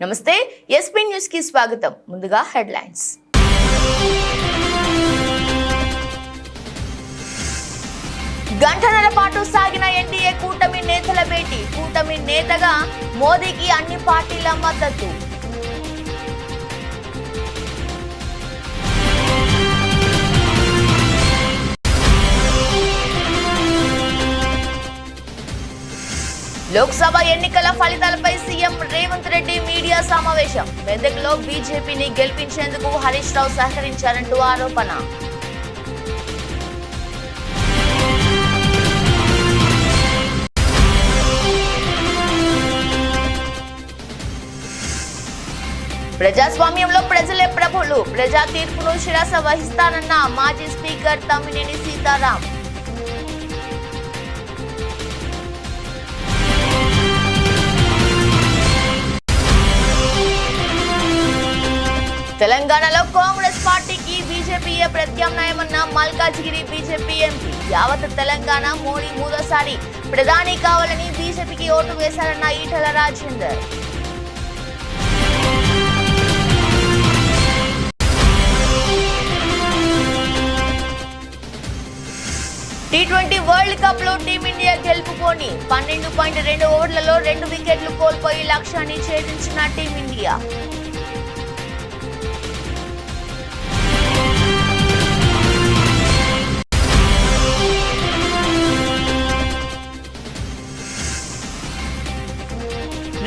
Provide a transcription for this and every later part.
నమస్తే SP news కి స్వాగతం. ముందుగా హెడ్లైన్స్. గంటన్నర పాటు సాగిన ఎన్డీఏ కూటమి నేతల భేటీ. కూటమి నేతగా మోదీకి అన్ని పార్టీల మద్దతు. లోక్సభ ఎన్నికల ఫలితాలపై సీఎం రేవంత్ రెడ్డి మీడియా సమావేశం. మెదక్లో బీజేపీని గెలిపించేందుకు హరీష్ రావు సహకరించారంటూ ఆరోపణ. ప్రజాస్వామ్యంలో ప్రజలే ప్రభులు. ప్రజా తీర్పును శిరస వహిస్తానన్న మాజీ స్పీకర్ తమ్మినేని సీతారాం. తెలంగాణలో కాంగ్రెస్ పార్టీకి బీజేపీయే ప్రత్యామ్నాయమన్న మల్కాజ్గిరి బీజేపీ ఎంపీ. యావత్ తెలంగాణ మోడీ మూడోసారి ప్రధాని కావాలని బీజేపీకి ఓటు వేశారన్న Etela Rajender. T20 world cup లో టీమిండియా గెలుపుకొని 12.2 ఓవర్లలో 2 వికెట్లు కోల్పోయి లక్ష్యాన్ని ఛేదించిన టీమిండియా.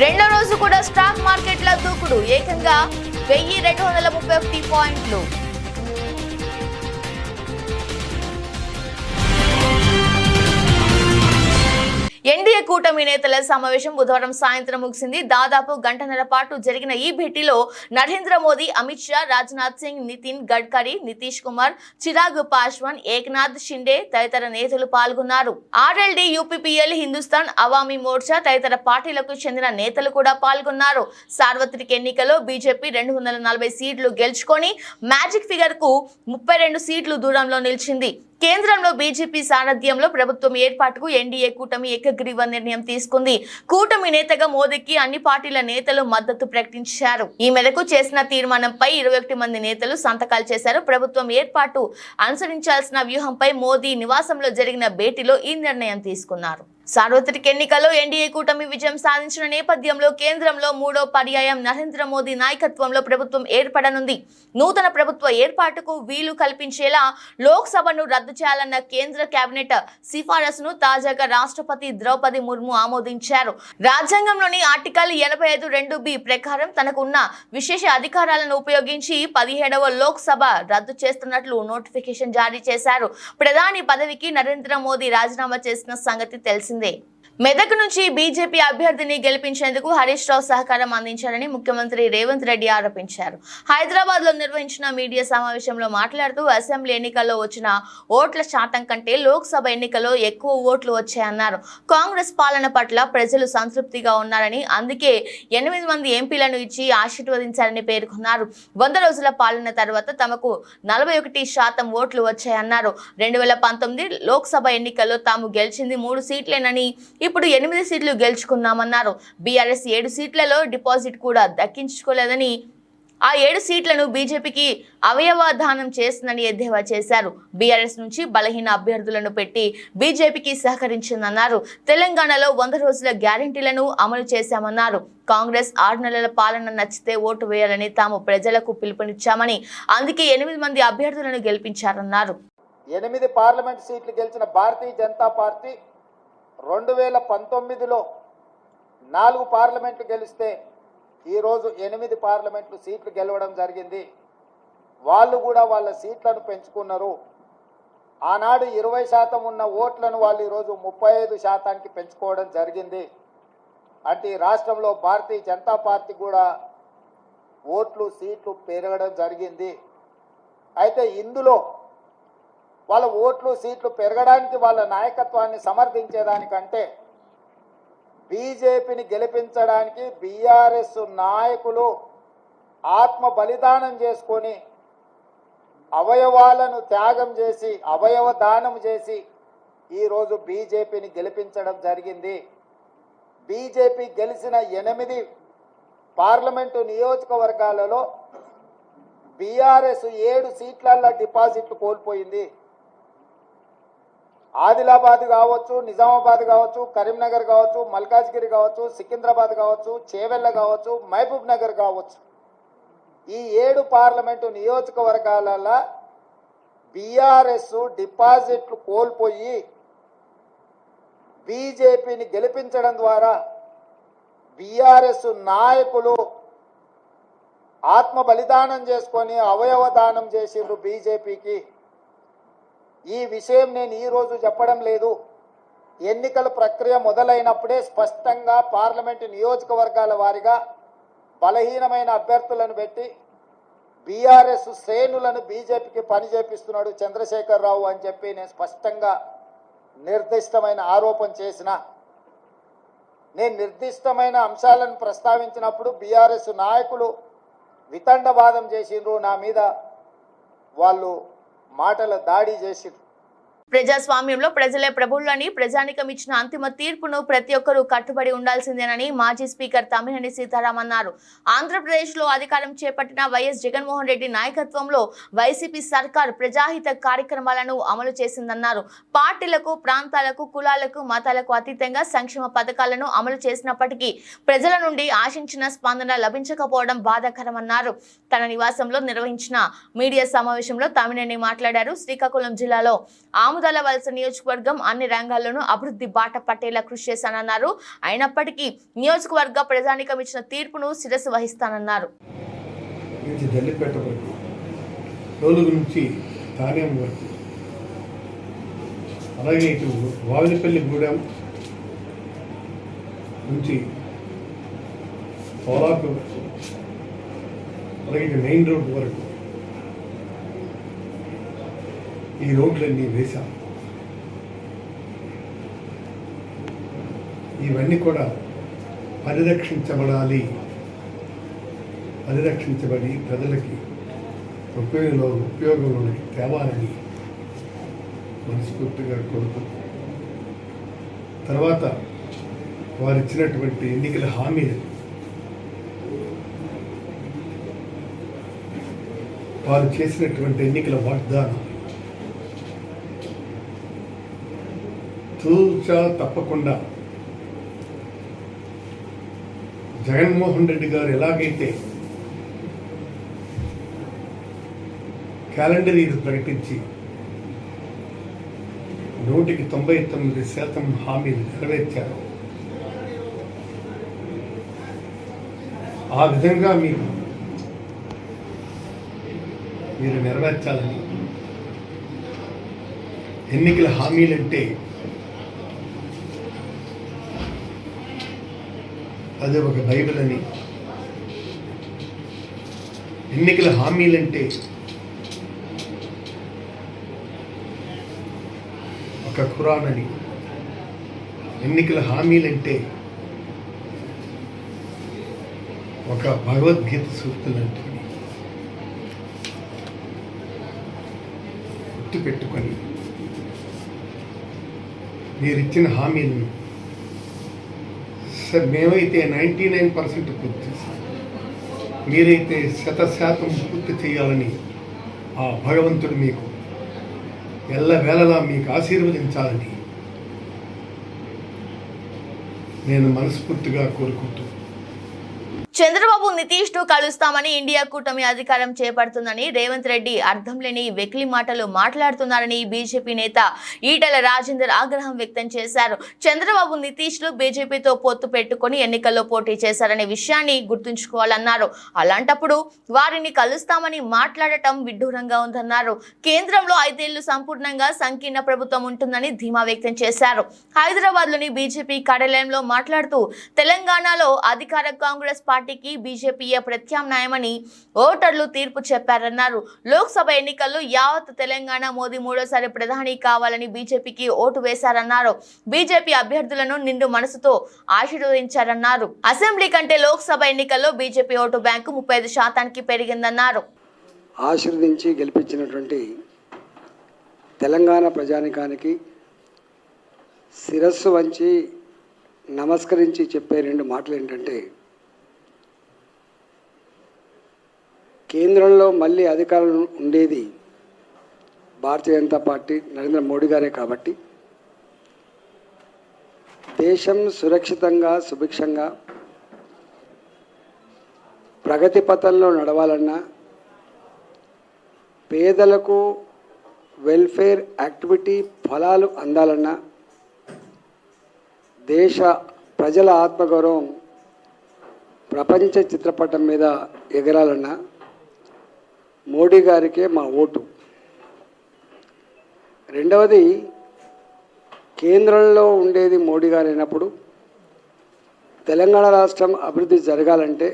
రెండో రోజు కూడా స్టాక్ మార్కెట్ల దూకుడు. ఏకంగా 1231 పాయింట్లు. ఎన్డీఏ కూటమి నేతల సమావేశం బుధవారం సాయంత్రం ముగిసింది. దాదాపు గంటన్నర పాటు జరిగిన ఈ భేటీలో నరేంద్ర మోదీ, అమిత్ షా, రాజ్నాథ్ సింగ్, నితిన్ గడ్కరీ, నితీష్ కుమార్, చిరాగ్ పాస్వాన్, ఏక్నాథ్ షిండే తదితర నేతలు పాల్గొన్నారు. ఆర్ఎల్డీ, యూపీపీఎల్, హిందుస్థాన్ అవామీ మోర్చా తదితర పార్టీలకు చెందిన నేతలు కూడా పాల్గొన్నారు. సార్వత్రిక ఎన్నికల్లో బీజేపీ 240 సీట్లు గెలుచుకొని మ్యాజిక్ ఫిగర్ కు 32 సీట్లు దూరంలో నిలిచింది. కేంద్రంలో బీజేపీ సారథ్యంలో ప్రభుత్వం ఏర్పాటుకు ఎన్డీఏ కూటమి ఏకగ్రీవ నిర్ణయం తీసుకుంది. కూటమి నేతగా మోదీకి అన్ని పార్టీల నేతలు మద్దతు ప్రకటించారు. ఈ మేరకు చేసిన తీర్మానంపై 21 మంది నేతలు సంతకాలు చేశారు. ప్రభుత్వం ఏర్పాటు అనుసరించాల్సిన వ్యూహంపై మోదీ నివాసంలో జరిగిన భేటీలో ఈ నిర్ణయం తీసుకున్నారు. సార్వత్రిక ఎన్నికల్లో ఎన్డీఏ కూటమి విజయం సాధించిన నేపథ్యంలో కేంద్రంలో మూడో పర్యాయం నరేంద్ర మోదీ నాయకత్వంలో ప్రభుత్వం ఏర్పడనుంది. నూతన ప్రభుత్వ ఏర్పాటుకు వీలు కల్పించేలా లోక్సభను రద్దు చేయాలన్న కేంద్ర కేబినెట్ సిఫారసును తాజాగా రాష్ట్రపతి ద్రౌపది ముర్ము ఆమోదించారు. రాజ్యాంగంలోని ఆర్టికల్ 85(2)(b) ప్రకారం తనకున్న విశేష అధికారాలను ఉపయోగించి 17వ లోక్సభ రద్దు చేస్తున్నట్లు నోటిఫికేషన్ జారీ చేశారు. ప్రధాని పదవికి నరేంద్ర మోదీ రాజీనామా చేసిన సంగతి తెలిసిందే. మెదక్ నుంచి బీజేపీ అభ్యర్థిని గెలిపించేందుకు హరీష్ రావు సహకారం అందించారని ముఖ్యమంత్రి రేవంత్ రెడ్డి ఆరోపించారు. హైదరాబాద్ లో నిర్వహించిన మీడియా సమావేశంలో మాట్లాడుతూ అసెంబ్లీ ఎన్నికల్లో వచ్చిన ఓట్ల శాతం కంటే లోక్సభ ఎన్నికల్లో ఎక్కువ ఓట్లు వచ్చాయన్నారు. కాంగ్రెస్ పాలన పట్ల ప్రజలు సంతృప్తిగా ఉన్నారని, అందుకే 8 మంది ఎంపీలను ఇచ్చి ఆశీర్వదించారని పేర్కొన్నారు. 100 రోజుల పాలన తర్వాత తమకు 41% ఓట్లు వచ్చాయన్నారు. 2019 లోక్సభ ఎన్నికల్లో తాము గెలిచింది 3 సీట్లేనని, ఇప్పుడు 8 సీట్లు గెలుచుకున్నామన్నారు. బీఆర్ఎస్ 7 సీట్లలో డిపాజిట్ కూడా దక్కించుకోలేదని, ఆ 7 సీట్లను బీజేపీకి అవయవ దానం చేస్తుందని ఎద్దేవా చేశారు. బీఆర్ఎస్ నుంచి బలహీన అభ్యర్థులను పెట్టి బీజేపీకి సహకరించిందన్నారు. తెలంగాణలో 100 రోజుల గ్యారెంటీలను అమలు చేశామన్నారు. కాంగ్రెస్ 6 నెలల పాలన నచ్చితే ఓటు వేయాలని తాము ప్రజలకు పిలుపునిచ్చామని, అందుకే 8 మంది అభ్యర్థులను గెలిపించారన్నారు. 8 పార్లమెంట్ సీట్లు గెలిచిన భారతీయ జనతా పార్టీ 2019లో 4 పార్లమెంట్లు గెలిస్తే ఈరోజు 8 పార్లమెంట్లు సీట్లు గెలవడం జరిగింది. వాళ్ళు కూడా వాళ్ళ సీట్లను పెంచుకున్నారు. ఆనాడు 20% ఉన్న ఓట్లను వాళ్ళు ఈరోజు 35%కి పెంచుకోవడం జరిగింది. అంటే ఈ రాష్ట్రంలో భారతీయ జనతా పార్టీ కూడా ఓట్లు సీట్లు పెరగడం జరిగింది. అయితే ఇందులో వాళ్ళ ఓట్లు సీట్లు పెరగడానికి వాళ్ళ నాయకత్వాన్ని సమర్థించేదానికంటే బీజేపీని గెలిపించడానికి బీఆర్ఎస్ నాయకులు ఆత్మ బలిదానం చేసుకొని అవయవాలను త్యాగం చేసి అవయవ దానం చేసి ఈ రోజు బీజేపీని గెలిపించడం జరిగింది. బీజేపీ గెలిచిన 8 పార్లమెంటు నియోజకవర్గాలలో బీఆర్ఎస్ 7 సీట్లల్లో డిపాజిట్లు కోల్పోయింది. ఆదిలాబాద్ కావచ్చు, నిజామాబాద్ కావచ్చు, కరీంనగర్ కావచ్చు, మల్కాజ్గిరి కావచ్చు, సికింద్రాబాద్ కావచ్చు, చేవెళ్ళ కావచ్చు, మహబూబ్ నగర్ కావచ్చు, ఈ 7 పార్లమెంటు నియోజకవర్గాలలో బీఆర్ఎస్ డిపాజిట్లు కోల్పోయి బీజేపీని గెలిపించడం ద్వారా బీఆర్ఎస్ నాయకులు ఆత్మ బలిదానం చేసుకొని అవయవ దానం చేసిండ్రు బీజేపీకి. ఈ విషయం నేను ఈరోజు చెప్పడం లేదు. ఎన్నికల ప్రక్రియ మొదలైనప్పుడే స్పష్టంగా పార్లమెంటు నియోజకవర్గాల వారీగా బలహీనమైన అభ్యర్థులను పెట్టి బీఆర్ఎస్ శ్రేణులను బీజేపీకి పని చేపిస్తున్నాడు చంద్రశేఖరరావు అని చెప్పి నేను స్పష్టంగా నిర్దిష్టమైన ఆరోపణ చేసిన. నేను నిర్దిష్టమైన అంశాలను ప్రస్తావించినప్పుడు బీఆర్ఎస్ నాయకులు వితండవాదం చేసిండ్రు, నా మీద వాళ్ళు మాటల దాడి చేసిండ్రు. ప్రజాస్వామ్యంలో ప్రజలే ప్రభువులని ప్రజానికం ఇచ్చిన అంతిమ తీర్పును ప్రతి ఒక్కరూ కట్టుబడి ఉండాల్సిందేనని మాజీ స్పీకర్ తమ్మినేని సీతారాం అన్నారు. ఆంధ్రప్రదేశ్లో అధికారం చేపట్టిన వైఎస్ జగన్మోహన్ రెడ్డి నాయకత్వంలో వైసీపీ సర్కార్ ప్రజాహిత కార్యక్రమాలను అమలు చేసిందన్నారు. పార్టీలకు, ప్రాంతాలకు, కులాలకు, మతాలకు అతీతంగా సంక్షేమ పథకాలను అమలు చేసినప్పటికీ ప్రజల నుండి ఆశించిన స్పందన లభించకపోవడం బాధాకరమన్నారు. తన నివాసంలో నిర్వహించిన మీడియా సమావేశంలో తమ్మినేని మాట్లాడారు. శ్రీకాకుళం జిల్లాలో ఆముదాల వలస నియోజకవర్గం అన్ని రంగాల్లోనూ అభివృద్ధి బాట పట్టేలా కృషి చేశానన్నారు. అయినప్పటికీ నియోజకవర్గ ప్రజానికం ఇచ్చిన తీర్పును శిరస్సు వహిస్తానన్నారు. అలాగే ఇటు వావిలిపల్లి గూడెం నుంచి పోలాకు అలాగే మెయిన్ రోడ్ వరకు ఈ రోడ్లన్నీ వేశాం. ఇవన్నీ కూడా పరిరక్షించబడి ప్రజలకి ఉపయోగంలోకి తేవాలని మనస్ఫూర్తిగా కోరుతూ, తర్వాత వారు ఇచ్చినటువంటి ఎన్నికల హామీలు, వారు చేసినటువంటి ఎన్నికల వాగ్దానం తూచా తప్పకుండా జగన్మోహన్ రెడ్డి గారు ఎలాగైతే క్యాలెండర్ ఇది ప్రకటించి 99% హామీలు నెరవేర్చారు, ఆ విధంగా మీరు నెరవేర్చాలని. ఎన్నికల హామీలంటే అది ఒక బైబిల్ అని, ఎన్నికల హామీలంటే ఒక ఖురాన్ అని, ఎన్నికల హామీలంటే ఒక భగవద్గీత సూక్తులంటే గుర్తు పెట్టుకొని మీరిచ్చిన హామీలను సార్ మేమైతే 99% పూర్తి చేస్తాం, మీరైతే 100% పూర్తి చేయాలని ఆ భగవంతుడు మీకు ఎల్లవేళలా మీకు ఆశీర్వదించాలని నేను మనస్ఫూర్తిగా కోరుకుంటున్నాను. చంద్రబాబు నితీష్ ను కలుస్తామని ఇండియా కూటమి అధికారం చేపడుతుందని రేవంత్ రెడ్డి అర్థం లేని వెకిలి మాటలు మాట్లాడుతున్నారని బీజేపీ నేత ఈటెల రాజేందర్ ఆగ్రహం వ్యక్తం చేశారు. చంద్రబాబు నితీష్ లు బీజేపీతో పొత్తు పెట్టుకుని ఎన్నికల్లో పోటీ చేశారనే విషయాన్ని గుర్తుంచుకోవాలన్నారు. అలాంటప్పుడు వారిని కలుస్తామని మాట్లాడటం విడ్డూరంగా ఉందన్నారు. కేంద్రంలో 5 ఏళ్లు సంపూర్ణంగా సంకీర్ణ ప్రభుత్వం ఉంటుందని ధీమా వ్యక్తం చేశారు. హైదరాబాద్ లోని బీజేపీ కార్యాలయంలో మాట్లాడుతూ తెలంగాణలో అధికార కాంగ్రెస్ పార్టీకి బీజేపీయే ప్రత్యామ్నాయమని ఓటర్లు తీర్పు చెప్పారన్నారు. లోక్సభ ఎన్నికల్లో యావత్ తెలంగాణ మోదీ 3వ ప్రధాని కావాలని బీజేపీకి ఓటు వేశారన్నారు. బీజేపీ అభ్యర్థులను నిండు మనసుతో ఆశీర్వదించారన్నారు. అసెంబ్లీ కంటే లోక్సభ ఎన్నికల్లో బీజేపీ ఓటు బ్యాంకు 35% పెరిగిందన్నారు. ఆశీర్వదించి గెలిపించినటువంటి తెలంగాణ ప్రజానికానికి శిరస్సు వంచి నమస్కరించి చెప్పే 2 మాటలు ఏంటంటే, కేంద్రంలో మళ్ళీ అధికారంలో ఉండేది భారతీయ జనతా పార్టీ నరేంద్ర మోడీ గారే కాబట్టి దేశం సురక్షితంగా సుభిక్షంగా ప్రగతి పథంలో నడవాలన్నా పేదలకు వెల్ఫేర్ యాక్టివిటీ ఫలాలు అందాలన్నా దేశ ప్రజల ఆత్మగౌరవం ప్రపంచ చిత్రపటం మీద ఎగరాలన్నా మోడీ గారికే మా ఓటు. రెండవది, కేంద్రంలో ఉండేది మోడీ గారు అయినప్పుడు తెలంగాణ రాష్ట్రం అభివృద్ధి జరగాలంటే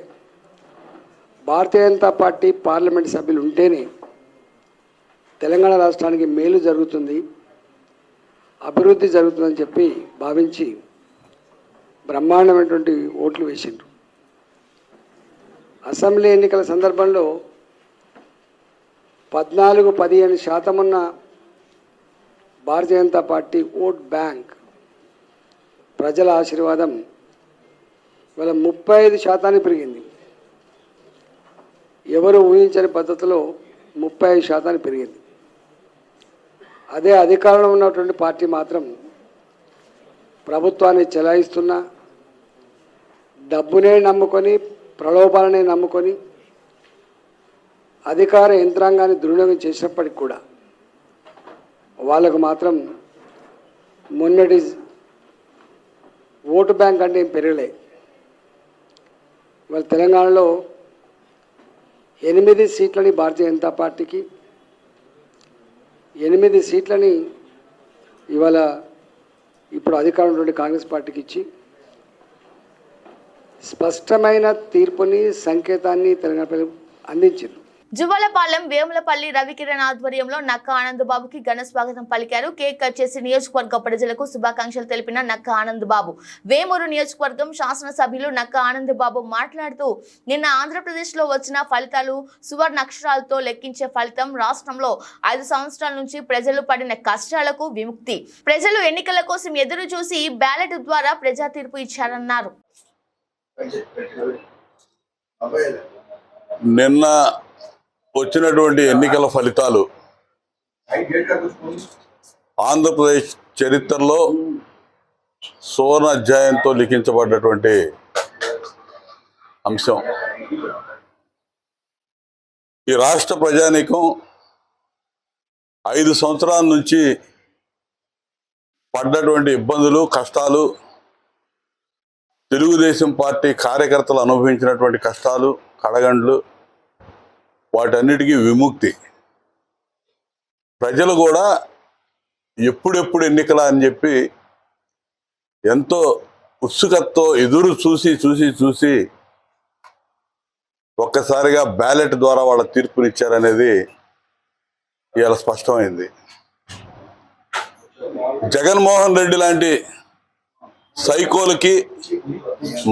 భారతీయ జనతా పార్టీ పార్లమెంట్ సభ్యులు ఉంటేనే తెలంగాణ రాష్ట్రానికి మేలు జరుగుతుంది, అభివృద్ధి జరుగుతుందని చెప్పి భావించి బ్రహ్మాండమైనటువంటి ఓట్లు వేసిండ్రు. అసెంబ్లీ ఎన్నికల సందర్భంలో 14-15% ఉన్న Bharatiya Janata party vote bank ప్రజల ఆశీర్వాదం ఇవాళ 35% పెరిగింది. ఎవరు ఊహించని పద్ధతిలో 35% పెరిగింది. అదే అధికారంలో ఉన్నటువంటి పార్టీ మాత్రం ప్రభుత్వాన్ని చెలాయిస్తున్నా, డబ్బునే నమ్ముకొని, ప్రలోభాలనే నమ్ముకొని అధికార యంత్రాంగాన్ని దుర్వినియోగం చేసినప్పటికి కూడా వాళ్ళకు మాత్రం మొన్నటి ఓటు బ్యాంక్ అంటే ఏం పెరగలే. వాళ్ళ తెలంగాణలో 8 సీట్లని భారతీయ జనతా పార్టీకి, 8 సీట్లని ఇవాళ ఇప్పుడు అధికారంలో ఉండే కాంగ్రెస్ పార్టీకి ఇచ్చి స్పష్టమైన తీర్పుని, సంకేతాన్ని తెలంగాణ ప్రజలకు అందించారు. జువ్వలపాలెం వేములపల్లి రవికిరణ్ ఆధ్వర్యంలో నక్క ఆనంద్ బాబుకి ఘన స్వాగతం పలికారు. కేక్ కట్ చేసి నియోజకవర్గ ప్రజలకు శుభాకాంక్షలు తెలిపిన నక్క ఆనంద్ బాబు. వేమూరు నియోజకవర్గం శాసనసభ్యులు నక్క ఆనంద్ బాబు మాట్లాడుతూ, నిన్న ఆంధ్రప్రదేశ్ లో వచ్చిన ఫలితాలు సువర్ణాక్షరాలతో లెక్కించే ఫలితం రాష్ట్రంలో 5 సంవత్సరాల నుంచి ప్రజలు పడిన కష్టాలకు విముక్తి. ప్రజలు ఎన్నికల కోసం ఎదురు చూసి బ్యాలెట్ ద్వారా ప్రజా తీర్పు ఇచ్చారన్నారు. నిన్న వచ్చినటువంటి ఎన్నికల ఫలితాలు ఆంధ్రప్రదేశ్ చరిత్రలో సువర్ణ అధ్యాయంతో లిఖించబడ్డటువంటి అంశం. ఈ రాష్ట్ర ప్రజానీకం 5 సంవత్సరాల నుంచి పడ్డటువంటి ఇబ్బందులు, కష్టాలు, తెలుగుదేశం పార్టీ కార్యకర్తలు అనుభవించినటువంటి కష్టాలు, కడగండ్లు, వాటన్నిటికీ విముక్తి. ప్రజలు కూడా ఎప్పుడెప్పుడు ఎన్నికల అని చెప్పి ఎంతో ఉత్సుకతతో ఎదురు చూసి ఒక్కసారిగా బ్యాలెట్ ద్వారా వాళ్ళ తీర్పునిచ్చారనేది ఇవాళ స్పష్టమైంది. జగన్మోహన్ రెడ్డి లాంటి సైకోలకి,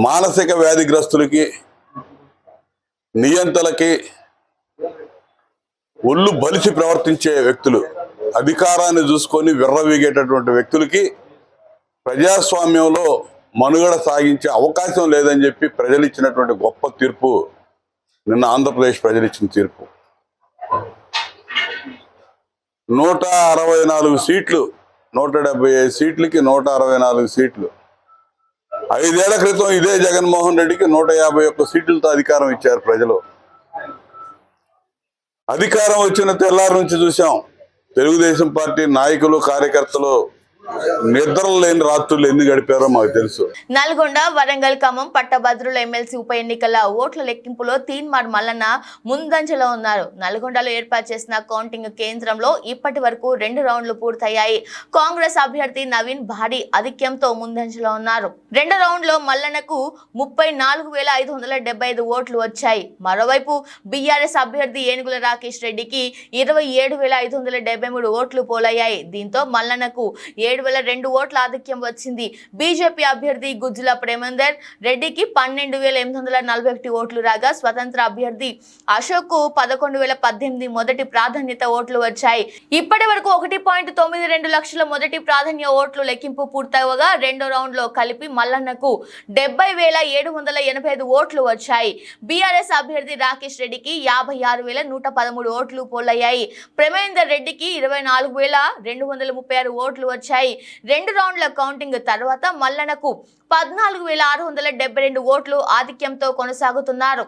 మానసిక వ్యాధిగ్రస్తులకి, నియంతలకి ఒళ్ళు బలిసి ప్రవర్తించే వ్యక్తులు, అధికారాన్ని చూసుకొని విర్రవీగేటటువంటి వ్యక్తులకి ప్రజాస్వామ్యంలో మనుగడ సాగించే అవకాశం లేదని చెప్పి ప్రజలు ఇచ్చినటువంటి గొప్ప తీర్పు నిన్న ఆంధ్రప్రదేశ్ ప్రజలు ఇచ్చిన తీర్పు. 164 సీట్లు, 175 సీట్లకి 164 సీట్లు. 5 ఏళ్ల క్రితం ఇదే జగన్మోహన్ రెడ్డికి 151 సీట్లతో అధికారం ఇచ్చారు ప్రజలు. అధికారం వచ్చిన తెల్లారి నుంచి చూసాం తెలుగుదేశం పార్టీ నాయకులు, కార్యకర్తలు నిద్రలు లేని రాత్రులు ఎన్ని గడిపారో మాకు తెలుసు. నల్గొండ, వరంగల్, ఖమ్మం పట్టభద్రుల ఎమ్మెల్సీ ఉప ఎన్నికల ఓట్ల లెక్కింపులో తీన్మార్ మల్లన్న ముందంజలో ఉన్నారు. నల్గొండలో ఏర్పాటు చేసిన కౌంటింగ్ కేంద్రంలో ఇప్పటి వరకు 2 రౌండ్లు పూర్తయ్యాయి. కాంగ్రెస్ అభ్యర్థి నవీన్ భారీ ఆధిక్యంతో ముందంజలో ఉన్నారు. 2 రౌండ్లో మల్లన్నకు 34,575 ఓట్లు వచ్చాయి. మరోవైపు బీఆర్ఎస్ అభ్యర్థి ఏనుగుల రాకేష్ రెడ్డికి 27,573 ఓట్లు పోలయ్యాయి. దీంతో మల్లన్నకు 7,002 ఓట్ల ఆధిక్యం వచ్చింది. బీజేపీ అభ్యర్థి గుజ్జుల ప్రేమేందర్ రెడ్డికి 12,841 ఓట్లు రాగా స్వతంత్ర అభ్యర్థి అశోక్ కు 11,018 మొదటి ప్రాధాన్యత ఓట్లు వచ్చాయి. ఇప్పటి వరకు 1.92 లక్షల మొదటి ప్రాధాన్య ఓట్లు లెక్కింపు పూర్తవగా రెండో రౌండ్ లో కలిపి మల్లన్నకు 70,785 ఓట్లు వచ్చాయి. బీఆర్ఎస్ అభ్యర్థి రాకేష్ రెడ్డికి 56,113 ఓట్లు పోలయ్యాయి. ప్రేమేందర్ రెడ్డికి 24,236 ఓట్లు వచ్చాయి. రెండు రౌండ్ల కౌంటింగ్ తర్వాత మల్లన్నకు 14,672 ఓట్లు ఆధిక్యంతో కొనసాగుతున్నారు.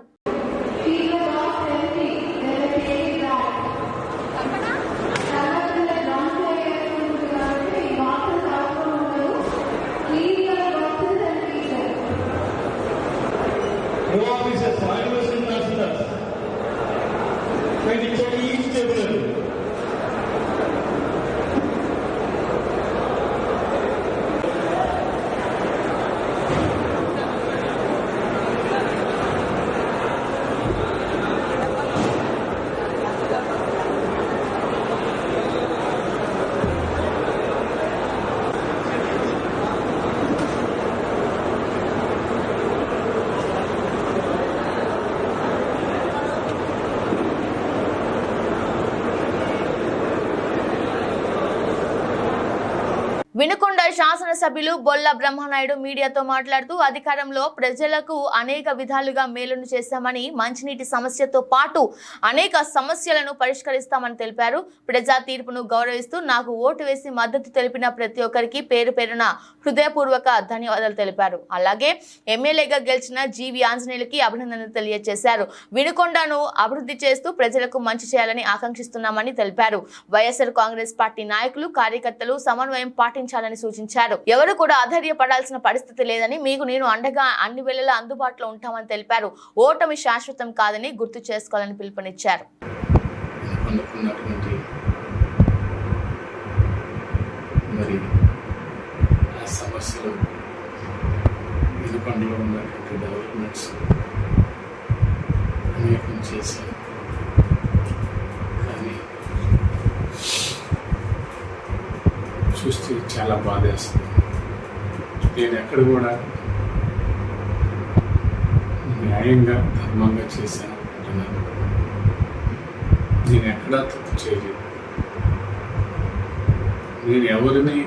వినుకొండ శాసనసభ్యులు బొల్ల బ్రహ్మనాయుడు మీడియాతో మాట్లాడుతూ అధికారంలో ప్రజలకు అనేక విధాలుగా మేలును చేశామని, మంచినీటి సమస్యతో పాటు అనేక సమస్యలను పరిష్కరిస్తామని తెలిపారు. ప్రజా తీర్పును గౌరవిస్తూ నాకు ఓటు వేసి మద్దతు తెలిపిన ప్రతి ఒక్కరికి పేరు పేరున హృదయపూర్వక ధన్యవాదాలు తెలిపారు. అలాగే ఎమ్మెల్యేగా గెలిచిన జీవి ఆంజనేయులకి అభినందనలు తెలియజేశారు. వినుకొండను అభివృద్ధి చేస్తూ ప్రజలకు మంచి చేయాలని ఆకాంక్షిస్తున్నామని తెలిపారు. వైఎస్ఆర్ కాంగ్రెస్ పార్టీ నాయకులు, కార్యకర్తలు సమన్వయం పాటించాలని సూచించారు. ఎవరు కూడా అధైర్యపడాల్సిన పరిస్థితి లేదని, మీకు నేను అండగా అన్ని వేళలా అందుబాటులో ఉంటామని తెలిపారు. ఓటమి శాశ్వతం కాదని గుర్తు చేసుకోవాలని పిలుపునిచ్చారు. చూస్తే చాలా బాధేస్తుంది. నేను ఎక్కడ కూడా న్యాయంగా ధర్మంగా చేశాను అనుకుంటున్నాను. నేను ఎక్కడా తప్పు చేయలేదు. నేను ఎవరిని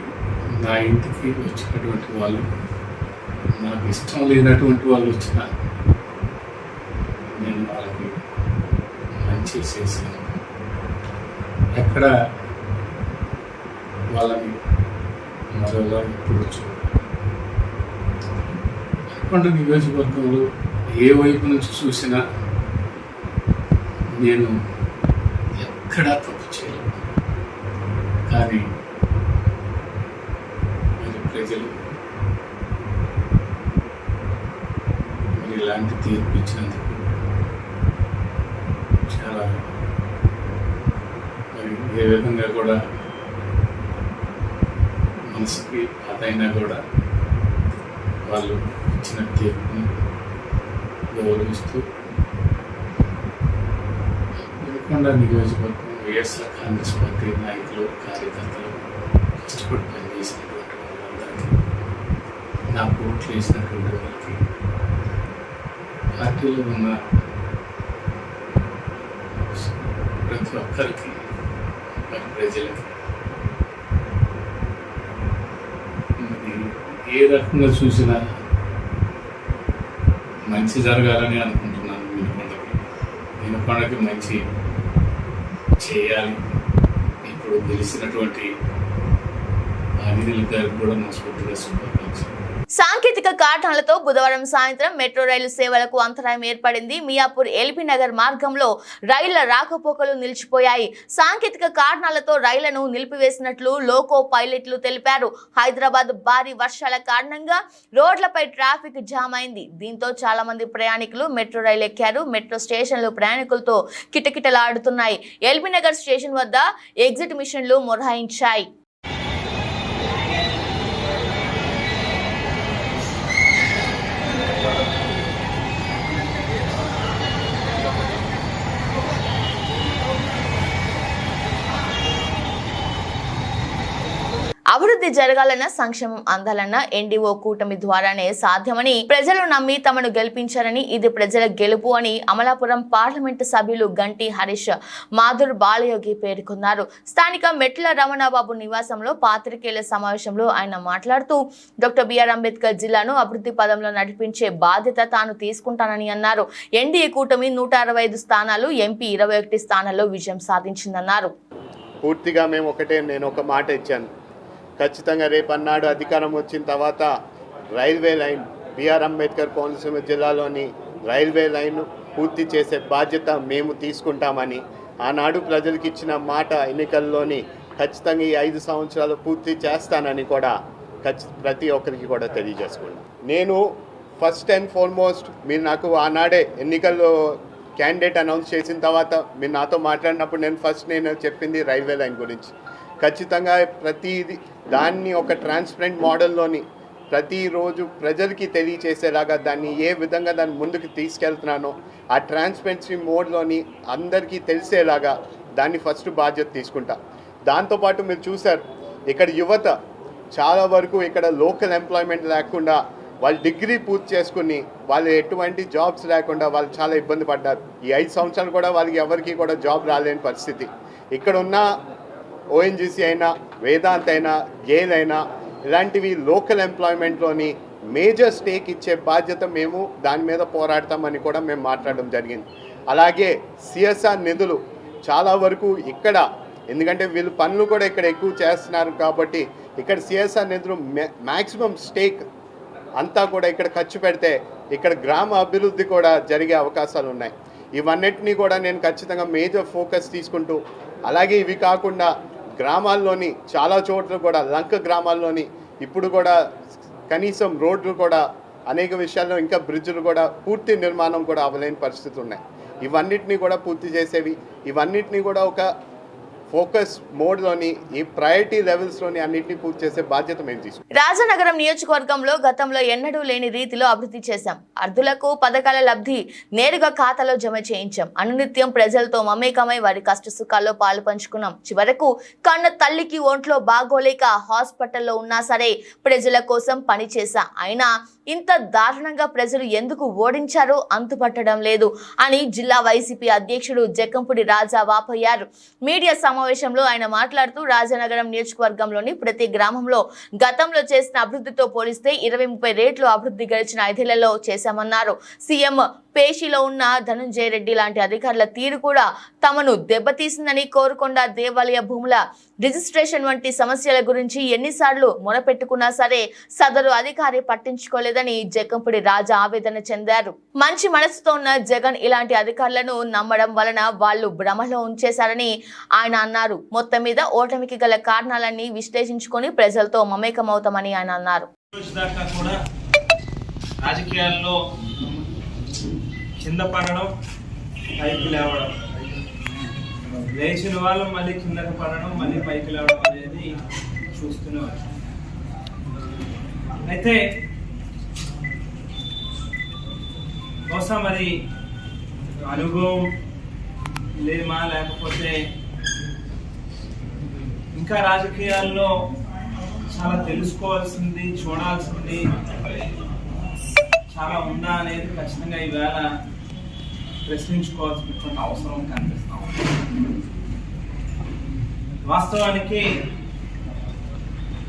నా ఇంటికి వచ్చినటువంటి వాళ్ళు, నాకు ఇష్టం లేనటువంటి వాళ్ళు వచ్చినా నేను వాళ్ళకి మంచి చేశాను. ఎక్కడ వాళ్ళని మరోలా ఇప్పుడు చూడండి. నియోజకవర్గంలో ఏ వైపు నుంచి చూసినా నేను ఎక్కడా తప్పు చేయలేదు. కానీ మరి ప్రజలు మరి ఇలాంటి తీర్పు ఇచ్చినందుకు చాలా మరి ఏ విధంగా కూడా మనసుకి అదైనా కూడా వాళ్ళు ఇచ్చిన తీర్పుని గౌరవిస్తూ వినుకొండ నియోజకవర్గం వైఎస్ఆర్ కాంగ్రెస్ పార్టీ నాయకులు, కార్యకర్తలు కష్టపడి పనిచేసినటువంటి వాళ్ళందరికీ, నాకు ఓట్లు వేసినటువంటి వాళ్ళకి, పార్టీలో ఉన్న ప్రతి ఒక్కరికి, మరి ప్రజలకి ఏ రకంగా చూసినా మంచి జరగాలని అనుకుంటున్నాను. వినుకొండకి మంచి చేయాలి. ఇప్పుడు గెలిచినటువంటి అనిల్ గారికి కూడా మనస్ఫూర్తిగా శుభాకాంక్షలు. సాంకేతిక కారణాలతో బుధవారం సాయంత్రం మెట్రో రైలు సేవలకు అంతరాయం ఏర్పడింది. మియాపూర్ ఎల్బీ నగర్ మార్గంలో రైళ్ల రాకపోకలు నిలిచిపోయాయి. సాంకేతిక కారణాలతో రైళ్లను నిలిపివేసినట్లు లోకో పైలట్లు తెలిపారు. హైదరాబాద్ భారీ వర్షాల కారణంగా రోడ్లపై ట్రాఫిక్ జామ్ అయింది. దీంతో చాలా మంది ప్రయాణికులు మెట్రో రైలు ఎక్కారు. మెట్రో స్టేషన్లు ప్రయాణికులతో కిటకిటలాడుతున్నాయి. ఎల్బీ నగర్ స్టేషన్ వద్ద ఎగ్జిట్ మిషన్లు మొరాయించాయి. అభివృద్ధి జరగాలన్న, సంక్షేమం అందాలన్న ఎన్డీఓ కూటమి ద్వారానే సాధ్యమని, ప్రజలు నమ్మి తమను గెలిపించారని, ఇది ప్రజల గెలుపు అని అమలాపురం పార్లమెంటు సభ్యులు గంటి హరీష్ మాధుర్ బాలయోగి పేర్కొన్నారు. స్థానిక మెట్ల రమణబాబు నివాసంలో పాత్రికేయుల సమావేశంలో ఆయన మాట్లాడుతూ డాక్టర్ బిఆర్ అంబేద్కర్ జిల్లాను అభివృద్ధి పదంలో నడిపించే బాధ్యత తాను తీసుకుంటానని అన్నారు. ఎన్డీఏ కూటమి 165 స్థానాలు, ఎంపీ 21 స్థానాల్లో విజయం సాధించిందన్నారు. పూర్తిగా నేను ఒక మాట ఇచ్చాను. ఖచ్చితంగా రేపన్నాడు అధికారం వచ్చిన తర్వాత railway line, BR Ambedkar Konaseema జిల్లాలోని రైల్వే లైన్ పూర్తి చేసే బాధ్యత మేము తీసుకుంటామని ఆనాడు ప్రజలకు ఇచ్చిన మాట ఎన్నికల్లోని ఖచ్చితంగా ఈ 5 సంవత్సరాలు పూర్తి చేస్తానని కూడా ప్రతి ఒక్కరికి కూడా తెలియజేసుకున్నాను. నేను ఫస్ట్ అండ్ ఫార్మోస్ట్ మీరు నాకు ఆనాడే ఎన్నికల్లో క్యాండిడేట్ అనౌన్స్ చేసిన తర్వాత మీరు నాతో మాట్లాడినప్పుడు నేను చెప్పింది రైల్వే లైన్ గురించి. ఖచ్చితంగా ప్రతిదీ దాన్ని ఒక ట్రాన్స్పరెంట్ మోడల్లోని ప్రతిరోజు ప్రజలకి తెలియచేసేలాగా దాన్ని ఏ విధంగా దాన్ని ముందుకు తీసుకెళ్తున్నానో ఆ ట్రాన్స్పరెన్సీ మోడ్లోని అందరికీ తెలిసేలాగా దాన్ని ఫస్ట్ బాధ్యత తీసుకుంటా. దాంతోపాటు మీరు చూసారు ఇక్కడ యువత చాలా వరకు ఇక్కడ లోకల్ ఎంప్లాయ్మెంట్ లేకుండా వాళ్ళు డిగ్రీ పూర్తి చేసుకుని వాళ్ళు ఎటువంటి జాబ్స్ లేకుండా వాళ్ళు చాలా ఇబ్బంది పడ్డారు. ఈ 5 సంవత్సరాలు కూడా వాళ్ళకి ఎవరికి కూడా జాబ్ రాలేని పరిస్థితి. ఇక్కడ ఉన్న ఓఎన్జీసీ అయినా, వేదాంత్ అయినా, గేల్ అయినా ఇలాంటివి లోకల్ ఎంప్లాయ్మెంట్లోని మేజర్ స్టేక్ ఇచ్చే బాధ్యత మేము దాని మీద పోరాడతామని కూడా మేము మాట్లాడడం జరిగింది. అలాగే సిఎస్ఆర్ నిధులు చాలా వరకు ఇక్కడ, ఎందుకంటే వీళ్ళు పనులు కూడా ఇక్కడ ఎక్కువ చేస్తున్నారు కాబట్టి ఇక్కడ సిఎస్ఆర్ నిధులు మ్యాక్సిమం స్టేక్ అంతా కూడా ఇక్కడ ఖర్చు పెడితే ఇక్కడ గ్రామ అభివృద్ధి కూడా జరిగే అవకాశాలు ఉన్నాయి. ఇవన్నిటినీ కూడా నేను ఖచ్చితంగా మేజర్ ఫోకస్ తీసుకుంటూ, అలాగే ఇవి కాకుండా గ్రామాల్లోని చాలా చోట్ల కూడా లంక గ్రామాల్లోని ఇప్పుడు కూడా కనీసం రోడ్లు కూడా అనేక విషయాల్లో ఇంకా బ్రిడ్జ్లు కూడా పూర్తి నిర్మాణం కూడా అవ్వలేని పరిస్థితులు ఉన్నాయి. ఇవన్నిటినీ కూడా పూర్తి చేసేవి, ఇవన్నిటినీ కూడా ఒక ఫోకస్ మోడ్లోని ఈ ప్రయారిటీ లెవెల్స్లోని అన్నింటినీ పూర్తి చేసే బాధ్యత మేము తీసుకుంటాం. రాజనగరం నియోజకవర్గంలో గతంలో ఎన్నడూ లేని రీతిలో అభివృద్ధి చేశాం. అర్ధులకు పథకాల లబ్ధి నేరుగా ఖాతాలో జమ చేయించాం. అనునిత్యం ప్రజలతో మమేకమై వారి కష్ట సుఖాల్లో పాలు పంచుకున్నాం. చివరకు కన్న తల్లికి ఒంట్లో బాగోలేక హాస్పిటల్లో ఉన్నా సరే ప్రజల కోసం పని చేశా. అయినా ఇంత దారుణంగా ప్రజలు ఎందుకు ఓడించారో అంతుపట్టడం లేదు అని జిల్లా వైసీపీ అధ్యక్షుడు జక్కంపూడి రాజా వాపోయారు. మీడియా సమావేశంలో ఆయన మాట్లాడుతూ రాజనగరం నియోజకవర్గంలోని ప్రతి గ్రామంలో గతంలో చేసిన అభివృద్ధితో పోలిస్తే 20-30 రెట్లు అభివృద్ధి గడిచిన 5 ఏళ్లలో చేశామన్నారు. సీఎం పేషిలో ఉన్న ధనంజయ రెడ్డి లాంటి అధికారుల తీరు కూడా తమను దెబ్బతీసిందని, కోరుకొండ దేవాలయ భూముల రిజిస్ట్రేషన్ వంటి సమస్యల గురించి ఎన్నిసార్లు మొరపెట్టుకున్నా సరే సదరు అధికారి పట్టించుకోలేదని జక్కంపూడి రాజా ఆవేదన చెందారు. మంచి మనసుతో ఉన్న జగన్ ఇలాంటి అధికారులను నమ్మడం వలన వాళ్ళు భ్రమలో ఉంచేశారని ఆయన అన్నారు. మొత్తం మీద ఓటమికి గల కారణాలన్నీ విశ్లేషించుకొని ప్రజలతో మమేకమవుతామని ఆయన అన్నారు. రాజకీయాల్లో కింద పడడం, పైకి లేవడం, లేచిన వాళ్ళు మళ్ళీ కిందకి పడడం, మళ్ళీ పైకి లేవడం అనేది చూస్తూనే వచ్చాం. అయితే బహుశా మరి అనుభవం లేమా, లేకపోతే ఇంకా రాజకీయాల్లో చాలా తెలుసుకోవాల్సింది, చూడాల్సింది చాలా ఉందా అనేది ఖచ్చితంగా ఈవేళ ప్రశ్నించుకోవాల్సినటువంటి అవసరం కనిపిస్తాం. వాస్తవానికి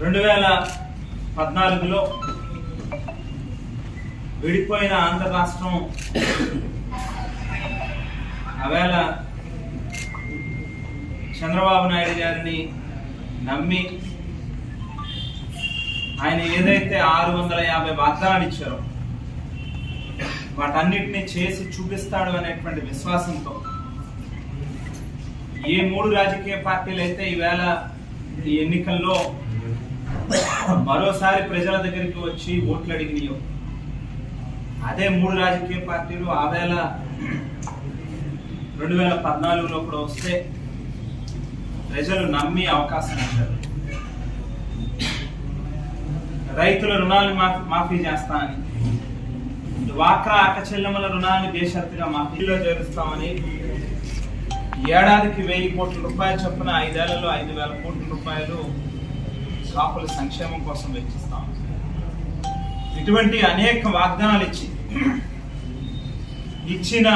2014లో విడిపోయిన ఆంధ్ర రాష్ట్రం ఆవేళ చంద్రబాబు నాయుడు గారిని నమ్మి ఆయన ఏదైతే 650 వాగ్దానాలు ఇచ్చారో వాటన్నిటిని చేసి చూపిస్తాడు అనేటువంటి విశ్వాసంతో ఏ 3 రాజకీయ పార్టీలు అయితే ఈవేళ ఈ ఎన్నికల్లో మరోసారి ప్రజల దగ్గరికి వచ్చి ఓట్లు అడిగినాయో అదే 3 రాజకీయ పార్టీలు ఆవేళ 2014లో కూడా వస్తే ప్రజలు నమ్మి అవకాశం ఇచ్చారు. రైతుల రుణాలను మాఫీ చేస్తామని, డ్వాక్రా అక్క చెల్లెమ్మల రుణాన్ని బేషరతుగా మాఫీలో చేరుస్తామని, ఏడాదికి 1000 కోట్ల రూపాయలు చొప్పున 5 ఏళ్లలో 5,000 కోట్ల రూపాయలు కాపుల సంక్షేమం కోసం వెచ్చిస్తాం. ఇటువంటి అనేక వాగ్దానాలు ఇచ్చిన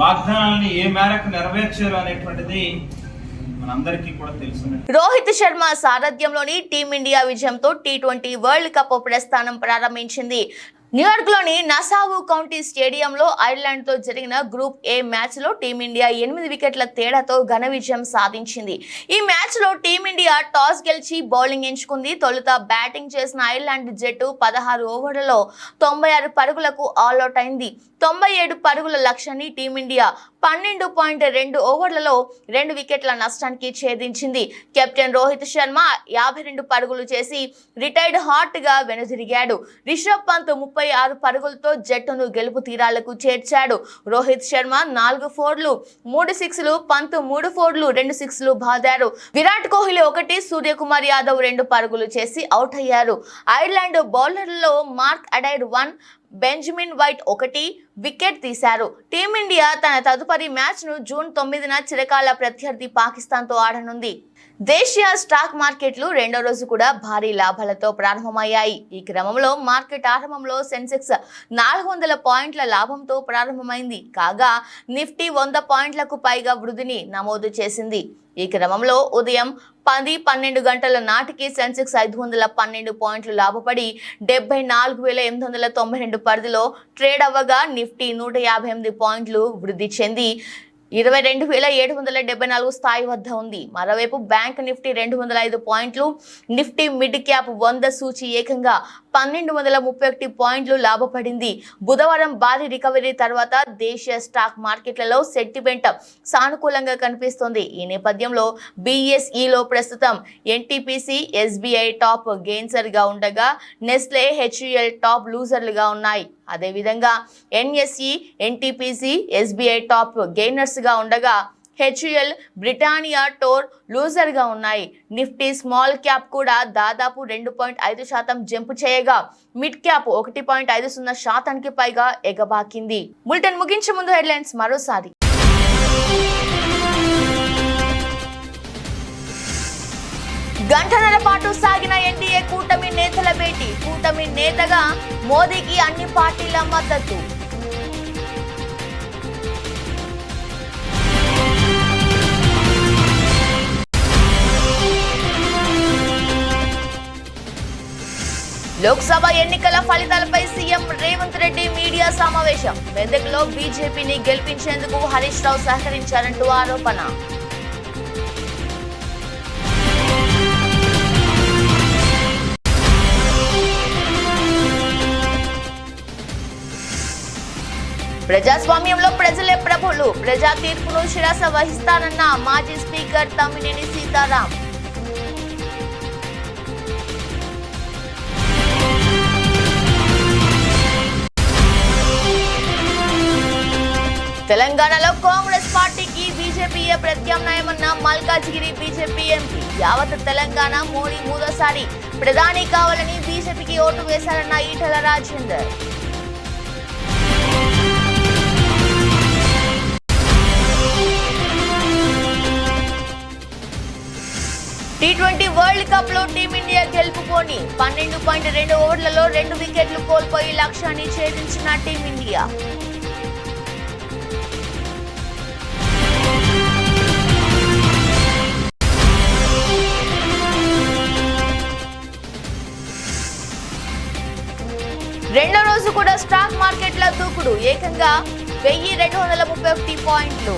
వాగ్దానాలని ఏ మేరకు నెరవేర్చారు అనేటువంటిది మనందరికీ కూడా తెలుసు. రోహిత్ శర్మ సారథ్యంలోని టీమిండియా విజయంతో T20 వరల్డ్ కప్ ప్రస్థానం ప్రారంభించింది. న్యూయార్క్ లోని నసావు కౌంటీ స్టేడియంలో ఐర్లాండ్ తో జరిగిన గ్రూప్ ఏ మ్యాచ్ లో టీమిండియా 8 వికెట్ల తేడాతో ఘన విజయం సాధించింది. ఈ మ్యాచ్ లో టీమిండియా టాస్ గెలిచి బౌలింగ్ ఎంచుకుంది. తొలుత బ్యాటింగ్ చేసిన ఐర్లాండ్ జట్టు 16 ఓవర్లలో 96 పరుగులకు ఆల్అౌట్ అయింది. 97 పరుగుల లక్ష్యాన్ని టీమిండియా 12.2 ఓవర్లలో 2 వికెట్ల నష్టానికి ఛేదించింది. కెప్టెన్ రోహిత్ శర్మ 52 పరుగులు చేసి రిటైర్డ్ హాట్ గా వెనుదిరిగాడు. రిషబ్ పంత్ 36 పరుగులతో జట్టును గెలుపు తీరాలకు చేర్చాడు. రోహిత్ శర్మ 4 ఫోర్లు 3 సిక్స్లు, పంత్ 3 ఫోర్లు 2 సిక్స్లు బాదారు. విరాట్ కోహ్లీ 1, సూర్యకుమార్ యాదవ్ 2 పరుగులు చేసి అవుట్ అయ్యారు. ఐర్లాండ్ బౌలర్లలో మార్క్ అడైర్ 1, బెంజమిన్ వైట్ 1 వికెట్ తీశారు. టీమిండియా తన తదుపరి మ్యాచ్ ను జూన్ 9న చిరకాల ప్రత్యర్థి పాకిస్తాన్ తో ఆడనుంది. దేశీయ స్టాక్ మార్కెట్లు రెండో రోజు కూడా భారీ లాభాలతో ప్రారంభమయ్యాయి. ఈ క్రమంలో మార్కెట్ ఆరంభంలో సెన్సెక్స్ 400 పాయింట్ల లాభంతో ప్రారంభమైంది. కాగా నిఫ్టీ 100 పాయింట్లకు పైగా వృద్ధిని నమోదు చేసింది. ఈ క్రమంలో ఉదయం 10-12 గంటల నాటికి సెన్సెక్స్ 512 పాయింట్లు లాభపడి 74,892 పరిధిలో ట్రేడ్ అవ్వగా నిఫ్టీ 158 పాయింట్లు వృద్ధి చెంది 22,774 స్థాయి వద్ద ఉంది. మరోవైపు బ్యాంక్ నిఫ్టీ 205 పాయింట్లు, నిఫ్టీ మిడ్ క్యాప్ 100 సూచి ఏకంగా 1231 పాయింట్లు లాభపడింది. బుధవారం భారీ రికవరీ తర్వాత దేశీయ స్టాక్ మార్కెట్లలో సెంటిమెంట్ సానుకూలంగా కనిపిస్తోంది. ఈ నేపథ్యంలో BSEలో ప్రస్తుతం NTPC, SBI టాప్ గెయిన్సర్ గా ఉండగా నెస్లే, HUL టాప్ లూజర్లుగా ఉన్నాయి. అదేవిధంగా NSE, NTPC, SBI top gainers గా ఉండగా HUL, బ్రిటానియా టోర్ లూజర్ గా ఉన్నాయి. నిఫ్టీ స్మాల్ క్యాప్ కూడా దాదాపు 2.5% జంప్ చేయగా మిడ్ క్యాప్ 1.50% పైగా ఎగబాకింది. బులెటిన్ ముగించే ముందు హెడ్లైన్స్ మరోసారి. గంటన్నర పాటు సాగిన ఎన్డీఏ కూటమి నేతల భేటీ. కూటమి నేతగా మోదీకి అన్ని పార్టీల మద్దతు. లోక్సభ ఎన్నికల ఫలితాలపై సీఎం రేవంత్ రెడ్డి మీడియా సమావేశం. మెదక్లో బీజేపీని గెలిపించేందుకు హరీష్ రావు సహకరించారంటూ ఆరోపణ. ప్రజాస్వామ్యంలో ప్రజలే ప్రభులు. ప్రజా తీర్పును శిరస వహిస్తానన్న మాజీ స్పీకర్ తమ్మినేని సీతారాం. తెలంగాణలో కాంగ్రెస్ పార్టీకి బీజేపీయే ప్రత్యామ్నాయమన్న మల్కాజ్గిరి బీజేపీ ఎంపీ. యావత్ తెలంగాణ మోడీ మూడోసారి ప్రధాని కావాలని బీజేపీకి ఓటు వేశారన్న Etela Rajender. T20 world cup లో టీమిండియా గెలుపుకొని 12.2 ఓవర్లలో 2 వికెట్లు కోల్పోయి లక్ష్యాన్ని ఛేదించిన టీమిండియా. రెండో రోజు కూడా స్టాక్ మార్కెట్ల దూకుడు. ఏకంగా 1231 పాయింట్లు.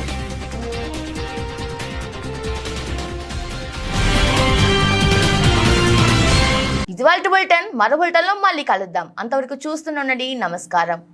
ఇది వాళ్ళ బులెటిన్. మరో బులెటిన్లో మళ్ళీ కలుద్దాం. అంతవరకు చూస్తూనే ఉండండి. నమస్కారం.